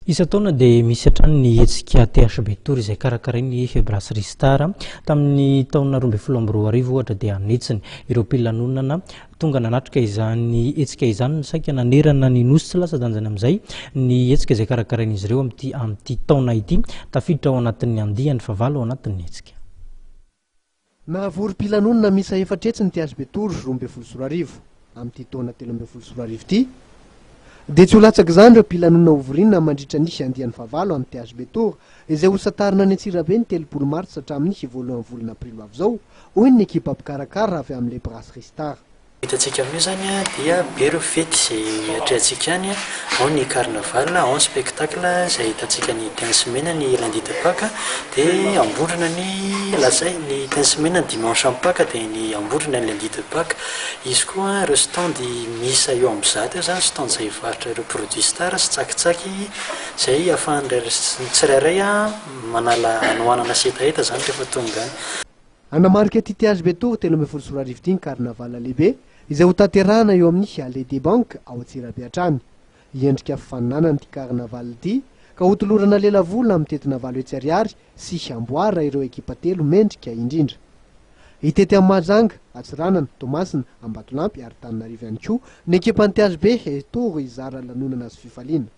Isa-taona dia misy hatrany ny hetsika THB Tour izay karakarainy Febrasy Star tamin'ny taona 2012 ohatra dia anetsiny ireo mpilanonana tonga nanatrika izany hetsika izany saika nanerana ny nosy tsy lasa-danjana amin'izay ny hetsika izay karakarain'izy ireo amin'ity taona ity tafiditra ao anatin'ny andiany fahavalo ao anatin'ny hetsika. Nahavory mpilanonana misa efatretsy ny THB Tour 2024 amin'ity taona 2024 ity. Dia tsy ho latsaky izany ireo mpilanonana hovorina mandritra ny andiany fahavalo amin'ny THB Tour izay hosatarina ny Antsirabe ny 3 Martsa hatramin'ny voalohan'ny volana Aprily avy izao, hoy ny ekipa mpikarakara avy amin'ilay Brasserie Star. Hitantsika amin'io zany dia be ireo fety izay atrehantsika any, ao ny carnaval, ao ny spectacle izay hitantsika ny 15 semaine ny lundi de Pâques, dia ambondrona ny lazay ny 15 semaine ny dimanche amin'ny Pâques, dia ny ambondrona ny lundi de Pâques. Izy koa ireo stand misa eo amin'ny zato eo zany stand izay varotra ireo produits star sy tsakitsaky izay ahafahan'ireo tsirairay manala anohanana sy hetaheta zany rehefa tonga any. Anamarika ity THB Tour 2024 ity ny carnaval lehibe izay ho tanterahana eo amin'ny Allée des Banques ao Antsirabe hatrany. Iendrika fifaninana ity carnaval ity ka hotolorana lela vola amin'ny tetina valo hetsy ariary sy amboara ireo ekipa telo mendrika indrindra. Hitety amin'ny Mahajanga, Atsiranana, Tomasina, Ambatolampy ary Antananarivo ihany koa ny ekipan'ny THB Tour izara lanonana sy fifaliana.